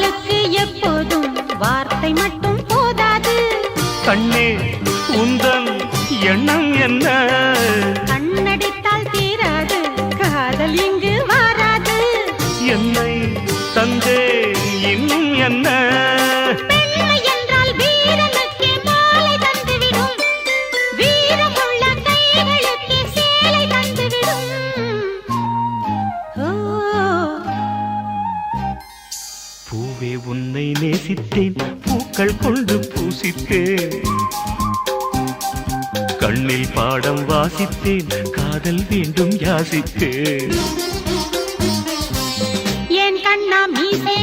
காதலுக்கு எப்போதும் வார்த்தை மட்டும் போதாது. கண்ணே உந்தன் எண்ணம் என்ன? கண்ணடித்தால் தீராது காதல் இங்கு வாராது. என்னை தந்தே இன்னும் என்ன? பெண்மை என்றால் வீரனுக்கே மாலை தந்துவிடும், வீரமுள்ள கைகளுக்கே சேலை தந்துவிடும். ஓ பூவே உன்னை நேசித்தேன், பூக்கள் கொண்டு பூசித்தேன், கண்ணில் பாடம் வாசித்தேன், காதல் வேண்டும் யாசித்தேன். என் கண்ணா மீசை